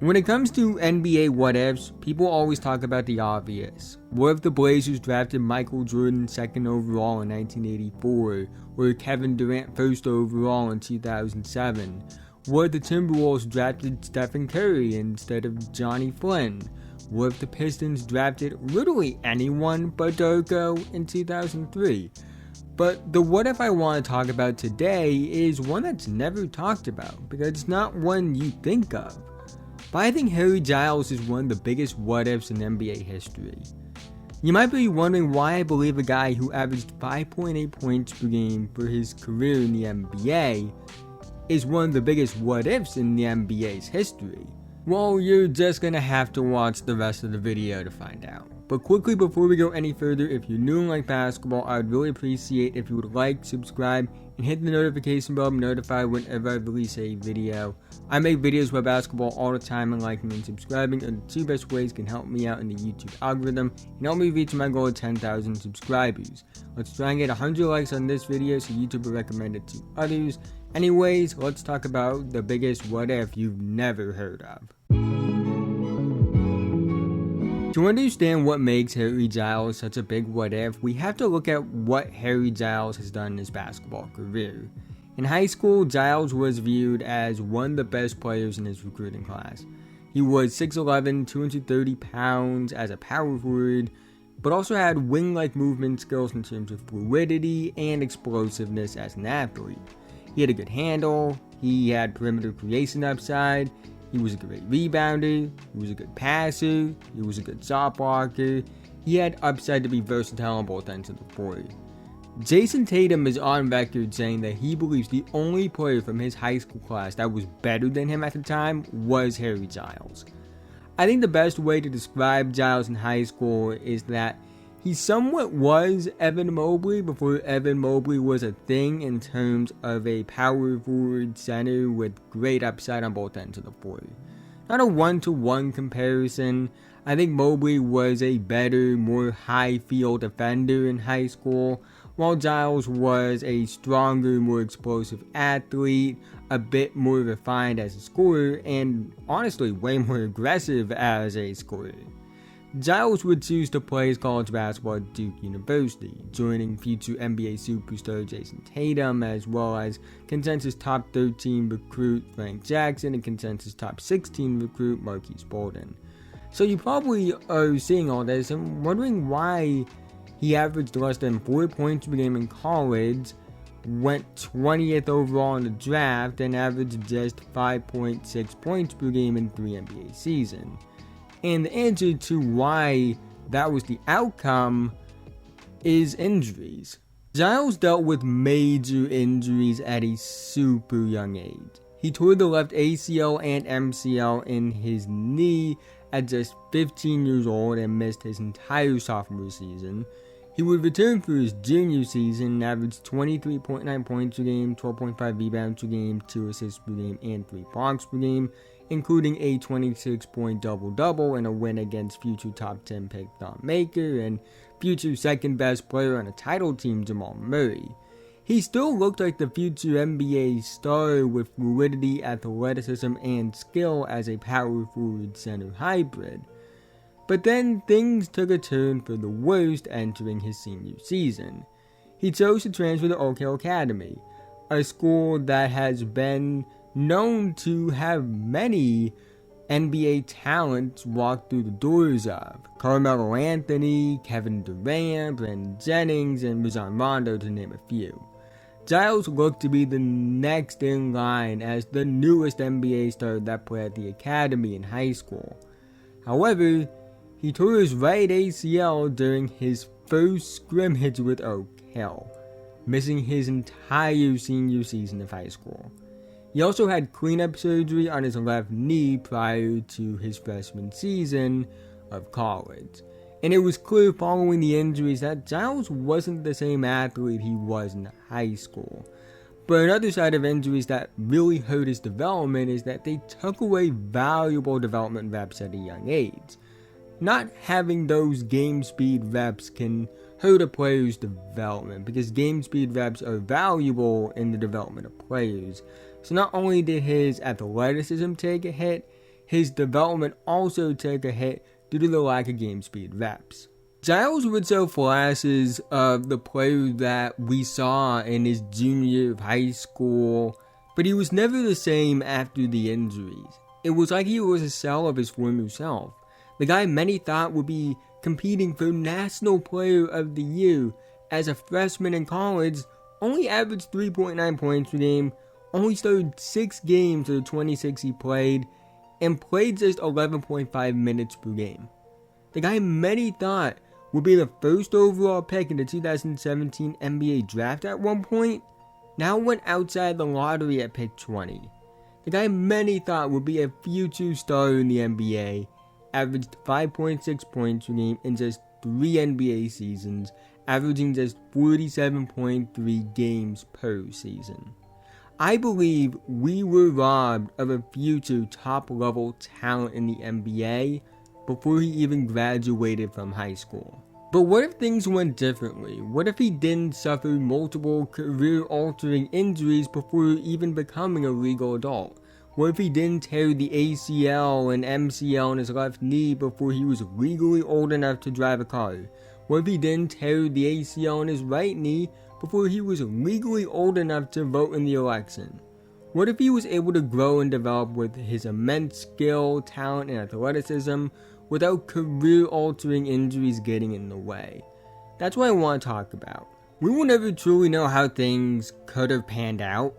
When it comes to NBA what-ifs, people always talk about the obvious. What if the Blazers drafted Michael Jordan 2nd overall in 1984, or Kevin Durant 1st overall in 2007? What if the Timberwolves drafted Stephen Curry instead of Jonny Flynn? What if the Pistons drafted literally anyone but Darko in 2003? But the what if I want to talk about today is one that's never talked about, because it's not one you think of. But I think Harry Giles is one of the biggest what-ifs in NBA history. You might be wondering why I believe a guy who averaged 5.8 points per game for his career in the NBA is one of the biggest what-ifs in the NBA's history. Well, you're just gonna have to watch the rest of the video to find out. But quickly before we go any further, if you're new and like basketball, I would really appreciate if you would like, subscribe, and hit the notification bell to be notified whenever I release a video. I make videos about basketball all the time, and liking and subscribing are the two best ways can help me out in the YouTube algorithm and help me reach my goal of 10,000 subscribers. Let's try and get 100 likes on this video so YouTube will recommend it to others. Anyways, let's talk about the biggest what if you've never heard of. To understand what makes Harry Giles such a big what if, we have to look at what Harry Giles has done in his basketball career. In high school, Giles was viewed as one of the best players in his recruiting class. He was 6'11", 230 pounds as a power forward, but also had wing-like movement skills in terms of fluidity and explosiveness as an athlete. He had a good handle, he had perimeter creation upside, he was a great rebounder, he was a good passer, he was a good shot blocker, he had upside to be versatile on both ends of the floor. Jayson Tatum is on record saying that he believes the only player from his high school class that was better than him at the time was Harry Giles. I think the best way to describe Giles in high school is that he somewhat was Evan Mobley before Evan Mobley was a thing in terms of a power forward center with great upside on both ends of the floor. Not a one-to-one comparison. I think Mobley was a better, more high-field defender in high school, while Giles was a stronger, more explosive athlete, a bit more refined as a scorer, and honestly way more aggressive as a scorer. Giles would choose to play his college basketball at Duke University, joining future NBA superstar Jayson Tatum, as well as consensus top 13 recruit Frank Jackson and consensus top 16 recruit Marquise Bolden. So you probably are seeing all this and wondering why he averaged less than 4 points per game in college, went 20th overall in the draft, and averaged just 5.6 points per game in 3 NBA seasons. And the answer to why that was the outcome is injuries. Giles dealt with major injuries at a super young age. He tore the left ACL and MCL in his knee at just 15 years old and missed his entire sophomore season. He would return for his junior season and averaged 23.9 points per game, 12.5 rebounds per game, 2 assists per game, and 3 blocks per game, including a 26-point double-double and a win against future top 10 pick Thon Maker and future second best player on a title team Jamal Murray. He still looked like the future NBA star with fluidity, athleticism, and skill as a power forward center hybrid. But then things took a turn for the worst entering his senior season. He chose to transfer to Oak Hill Academy, a school that has been known to have many NBA talents walk through the doors of. Carmelo Anthony, Kevin Durant, Brandon Jennings, and Rajon Rondo, to name a few. Giles looked to be the next in line as the newest NBA star that played at the academy in high school. However, he tore his right ACL during his first scrimmage with Oak Hill, missing his entire senior season of high school. He also had cleanup surgery on his left knee prior to his freshman season of college. And it was clear following the injuries that Giles wasn't the same athlete he was in high school. But another side of injuries that really hurt his development is that they took away valuable development reps at a young age. Not having those game speed reps can hurt a player's development because game speed reps are valuable in the development of players. So not only did his athleticism take a hit, his development also took a hit due to the lack of game speed reps. Giles would show flashes of the player that we saw in his junior year of high school, but he was never the same after the injuries. It was like he was a shell of his former self. The guy many thought would be competing for National Player of the Year as a freshman in college only averaged 3.9 points per game, only started 6 games of the 26 he played, and played just 11.5 minutes per game. The guy many thought would be the first overall pick in the 2017 NBA draft at one point, now went outside the lottery at pick 20. The guy many thought would be a future star in the NBA, averaged 5.6 points per game in just 3 NBA seasons, averaging just 47.3 games per season. I believe we were robbed of a future top-level talent in the NBA before he even graduated from high school. But what if things went differently? What if he didn't suffer multiple career-altering injuries before even becoming a legal adult? What if he didn't tear the ACL and MCL in his left knee before he was legally old enough to drive a car? What if he didn't tear the ACL in his right knee before he was legally old enough to vote in the election? What if he was able to grow and develop with his immense skill, talent, and athleticism without career-altering injuries getting in the way? That's what I want to talk about. We will never truly know how things could have panned out,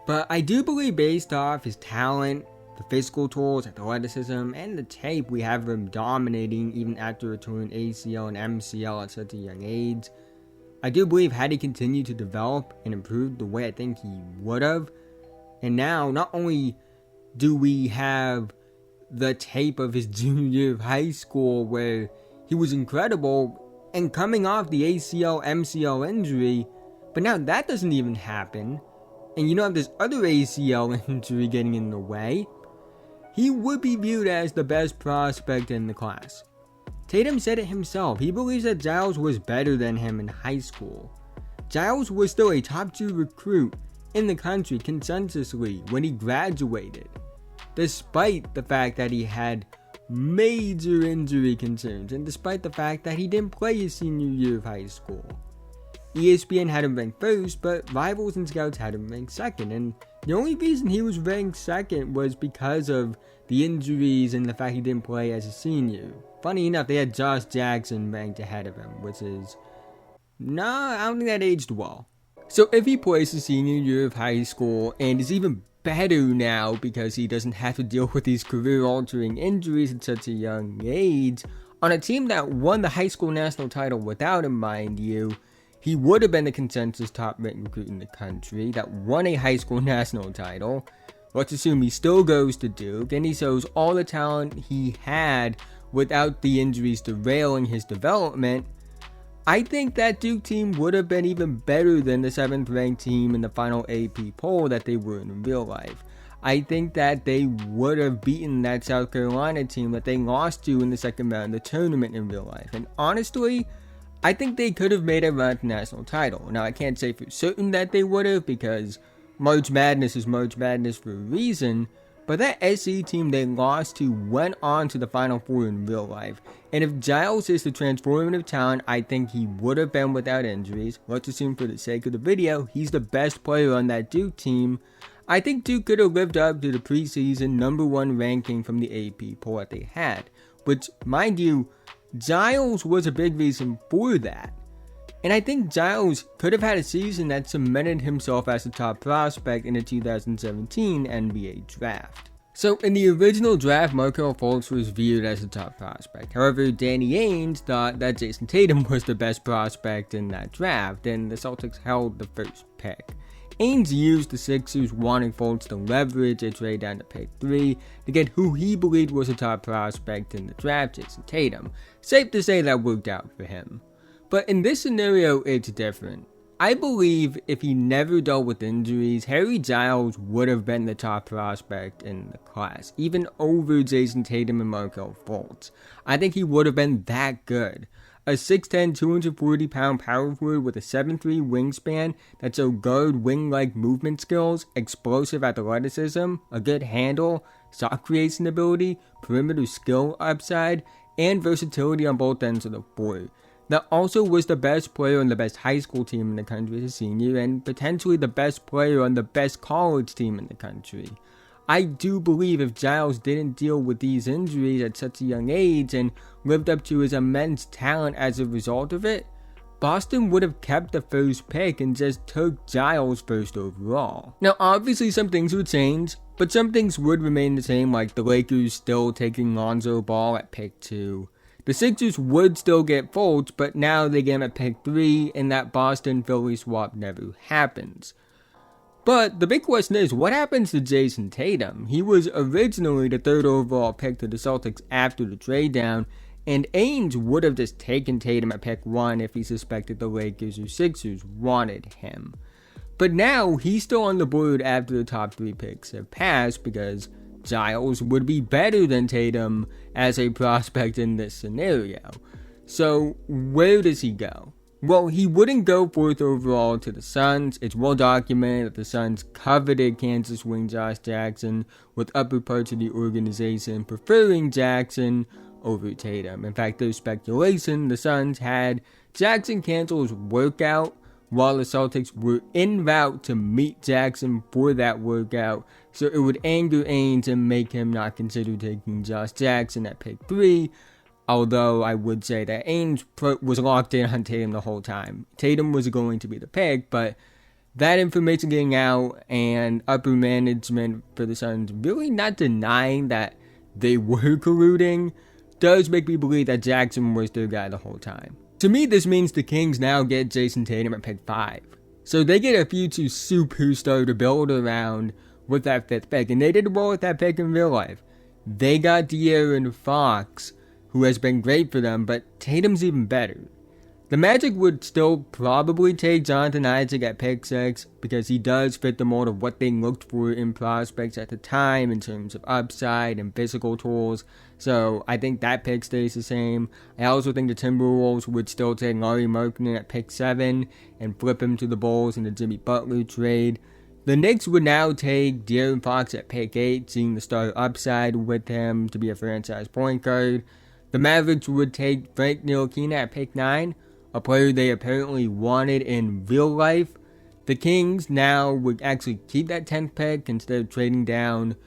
but I do believe based off his talent, the physical tools, athleticism, and the tape we have him dominating even after returning ACL and MCL at such a young age, I do believe had he continued to develop and improve the way I think he would have, and now not only do we have the tape of his junior year of high school where he was incredible and coming off the ACL MCL injury, but now that doesn't even happen, and you don't have this other ACL injury getting in the way, he would be viewed as the best prospect in the class. Tatum said it himself. He believes that Giles was better than him in high school. Giles was still a top 2 recruit in the country consensusly when he graduated, despite the fact that he had major injury concerns and despite the fact that he didn't play his senior year of high school. ESPN had him ranked first, but rivals and scouts had him ranked second, and the only reason he was ranked second was because of the injuries and the fact he didn't play as a senior. Funny enough, they had Josh Jackson ranked ahead of him, which is, I don't think that aged well. So if he plays his senior year of high school and is even better now because he doesn't have to deal with these career-altering injuries at such a young age, on a team that won the high school national title without him, mind you, he would have been the consensus top-ranked recruit in the country that won a high school national title. Let's assume he still goes to Duke, and he shows all the talent he had without the injuries derailing his development. I think that Duke team would have been even better than the 7th-ranked team in the final AP poll that they were in real life. I think that they would have beaten that South Carolina team that they lost to in the second round of the tournament in real life. And honestly, I think they could have made a run to national title. Now, I can't say for certain that they would have because March Madness is March Madness for a reason, but that SC team they lost to went on to the Final Four in real life. And if Giles is the transformative talent I think he would have been without injuries, let's assume for the sake of the video, he's the best player on that Duke team, I think Duke could have lived up to the preseason number 1 ranking from the AP poll that they had. Which, mind you, Giles was a big reason for that. And I think Giles could have had a season that cemented himself as a top prospect in the 2017 NBA draft. So in the original draft, Markelle Fultz was viewed as a top prospect. However, Danny Ainge thought that Jayson Tatum was the best prospect in that draft, and the Celtics held the first pick. Ainge used the Sixers wanting Fultz to leverage a trade down to pick 3 to get who he believed was a top prospect in the draft, Jayson Tatum. Safe to say that worked out for him. But in this scenario, it's different. I believe if he never dealt with injuries, Harry Giles would have been the top prospect in the class, even over Jayson Tatum and Markelle Fultz. I think he would have been that good. A 6'10", 240-pound power forward with a 7'3" wingspan that showed guard wing-like movement skills, explosive athleticism, a good handle, shot creation ability, perimeter skill upside, and versatility on both ends of the floor. That also was the best player on the best high school team in the country as a senior, and potentially the best player on the best college team in the country. I do believe if Giles didn't deal with these injuries at such a young age and lived up to his immense talent as a result of it, Boston would have kept the first pick and just took Giles first overall. Now obviously some things would change, but some things would remain the same, like the Lakers still taking Lonzo Ball at pick 2. The Sixers would still get Fultz, but now they get him at pick 3, and that Boston-Philly swap never happens. But the big question is, what happens to Jayson Tatum? He was originally the 3rd overall pick to the Celtics after the trade down, and Ainge would have just taken Tatum at pick 1 if he suspected the Lakers or Sixers wanted him. But now he's still on the board after the top 3 picks have passed because Giles would be better than Tatum as a prospect in this scenario. So where does he go? Well, he wouldn't go 4th overall to the Suns. It's well documented that the Suns coveted Kansas wing Josh Jackson, with upper parts of the organization preferring Jackson over Tatum. In fact, there's speculation the Suns had Jackson cancel his workout while the Celtics were en route to meet Jackson for that workout, so it would anger Ainge and make him not consider taking Josh Jackson at pick 3. Although I would say that Ainge was locked in on Tatum the whole time. Tatum was going to be the pick, but that information getting out and upper management for the Suns really not denying that they were colluding does make me believe that Jackson was their guy the whole time. To me, this means the Kings now get Jayson Tatum at pick 5. So they get a future superstar to build around with that 5th pick, and they did well with that pick in real life. They got De'Aaron Fox, who has been great for them, but Tatum's even better. The Magic would still probably take Jonathan Isaac at pick 6 because he does fit the mold of what they looked for in prospects at the time in terms of upside and physical tools, so I think that pick stays the same. I also think the Timberwolves would still take Lauri Markkanen at pick 7 and flip him to the Bulls in the Jimmy Butler trade. The Knicks would now take De'Aaron Fox at pick 8, seeing the star upside with him to be a franchise point guard. The Mavericks would take Frank Ntilikina at pick 9, a player they apparently wanted in real life. The Kings now would actually keep that 10th pick instead of trading down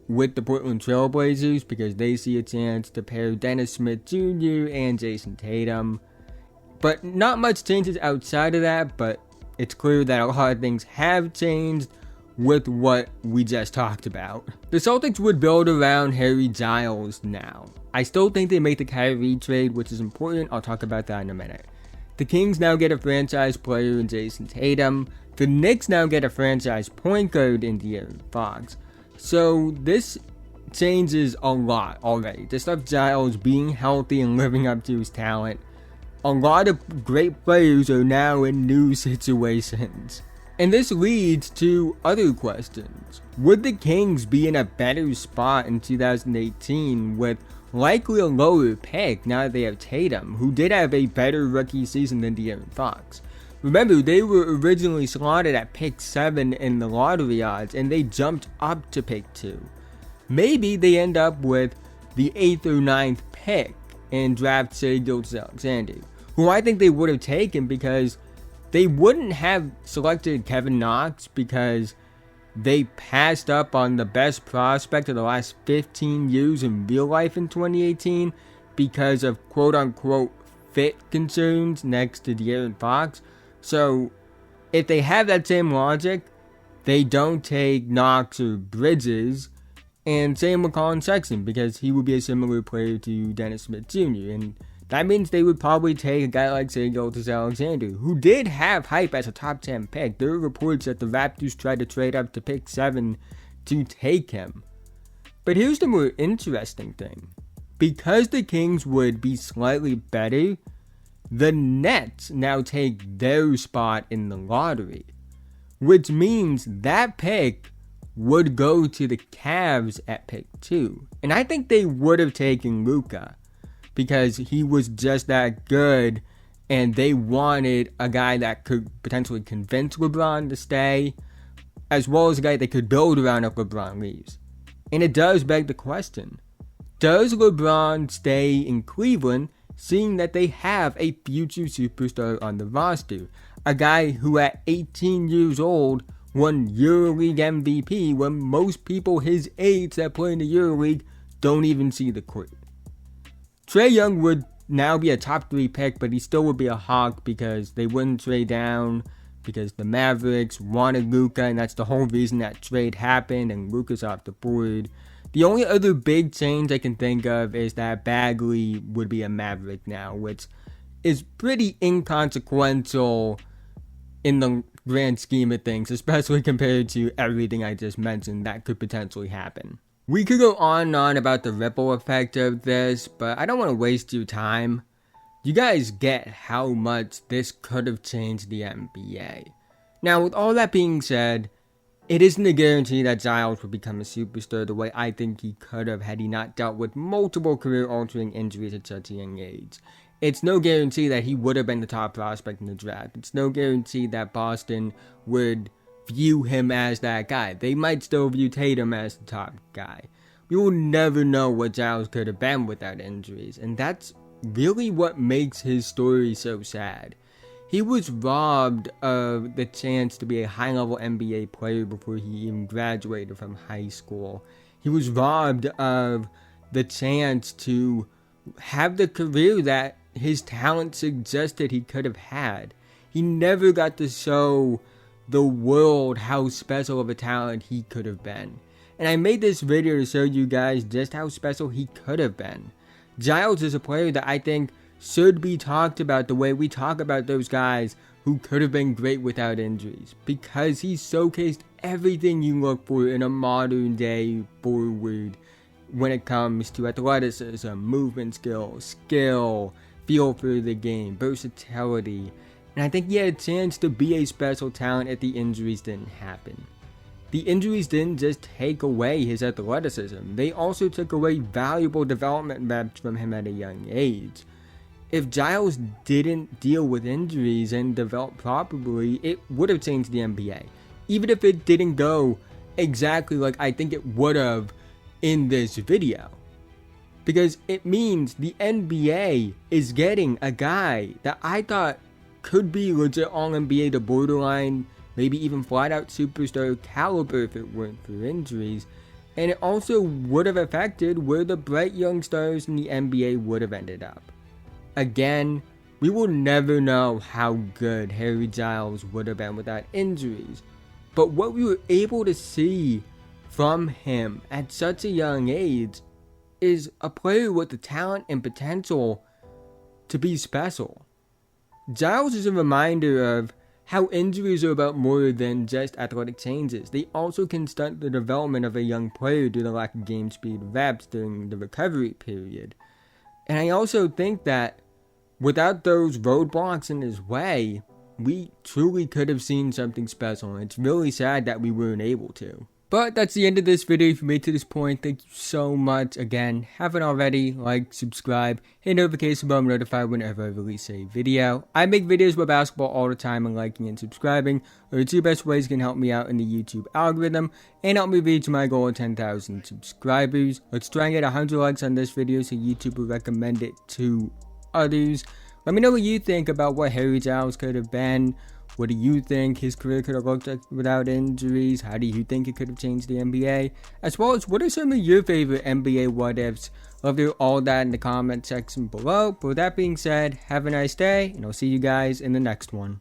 with the Portland Trail Blazers because they see a chance to pair Dennis Smith Jr. and Jayson Tatum. But not much changes outside of that, but it's clear that a lot of things have changed with what we just talked about. The Celtics would build around Harry Giles now. I still think they make the Kyrie trade, which is important. I'll talk about that in a minute. The Kings now get a franchise player in Jayson Tatum. The Knicks now get a franchise point guard in De'Aaron Fox. So this changes a lot already. Just of Giles being healthy and living up to his talent. A lot of great players are now in new situations. And this leads to other questions. Would the Kings be in a better spot in 2018 with likely a lower pick now that they have Tatum, who did have a better rookie season than De'Aaron Fox? Remember, they were originally slotted at pick 7 in the lottery odds, and they jumped up to pick 2. Maybe they end up with the 8th or 9th pick and draft Shai Gilgeous-Alexander, who I think they would have taken because they wouldn't have selected Kevin Knox because they passed up on the best prospect of the last 15 years in real life in 2018 because of quote-unquote fit concerns next to De'Aaron Fox. So if they have that same logic, they don't take Knox or Bridges, and same with Colin Sexton because he would be a similar player to Dennis Smith Jr. And that means they would probably take a guy like Shai Gilgeous-Alexander, who did have hype as a top 10 pick. There are reports that the Raptors tried to trade up to pick 7 to take him. But here's the more interesting thing. Because the Kings would be slightly better, the Nets now take their spot in the lottery, which means that pick would go to the Cavs at pick 2. And I think they would have taken Luka, because he was just that good, and they wanted a guy that could potentially convince LeBron to stay, as well as a guy they could build around if LeBron leaves. And it does beg the question, does LeBron stay in Cleveland seeing that they have a future superstar on the roster? A guy who at 18 years old won EuroLeague MVP when most people his age that play in the EuroLeague don't even see the court. Trae Young would now be a top 3 pick, but he still would be a Hawk because they wouldn't trade down because the Mavericks wanted Luka, and that's the whole reason that trade happened and Luka's off the board. The only other big change I can think of is that Bagley would be a Maverick now, which is pretty inconsequential in the grand scheme of things, especially compared to everything I just mentioned that could potentially happen. We could go on and on about the ripple effect of this, but I don't want to waste your time. You guys get how much this could have changed the NBA. Now, with all that being said, it isn't a guarantee that Giles will become a superstar the way I think he could have had he not dealt with multiple career-altering injuries at such a young age. It's no guarantee that he would have been the top prospect in the draft. It's no guarantee that Boston would view him as that guy. They might still view Tatum as the top guy. We will never know what Giles could have been without injuries, and that's really what makes his story so sad. He was robbed of the chance to be a high-level NBA player before he even graduated from high school. He was robbed of the chance to have the career that his talent suggested he could have had. He never got to show the world how special of a talent he could have been. And I made this video to show you guys just how special he could have been. Giles is a player that I think should be talked about the way we talk about those guys who could have been great without injuries, because he showcased everything you look for in a modern day forward when it comes to athleticism, movement skill, feel for the game, versatility, and I think he had a chance to be a special talent if the injuries didn't happen. The injuries didn't just take away his athleticism, they also took away valuable development reps from him at a young age. If Giles didn't deal with injuries and develop properly, it would have changed the NBA. Even if it didn't go exactly like I think it would have in this video. Because it means the NBA is getting a guy that I thought could be legit All-NBA to borderline, maybe even flat-out superstar caliber if it weren't for injuries. And it also would have affected where the bright young stars in the NBA would have ended up. Again, we will never know how good Harry Giles would have been without injuries, but what we were able to see from him at such a young age is a player with the talent and potential to be special. Giles is a reminder of how injuries are about more than just athletic changes. They also can stunt the development of a young player due to the lack of game speed reps during the recovery period. And I also think that without those roadblocks in his way, we truly could have seen something special, and it's really sad that we weren't able to. But that's the end of this video. If you made it to this point, thank you so much. Again, haven't already, like, subscribe, hit notification bell, notified whenever I release a video. I make videos about basketball all the time, and liking and subscribing are the two best ways you can help me out in the YouTube algorithm and help me reach my goal of 10,000 subscribers. Let's try and get 100 likes on this video so YouTube will recommend it to others. Let me know what you think about what Harry Giles could have been. What do you think his career could have looked like without injuries? How do you think it could have changed the NBA? As well as what are some of your favorite NBA what ifs? Love to hear all that in the comment section below. But with that being said, have a nice day, and I'll see you guys in the next one.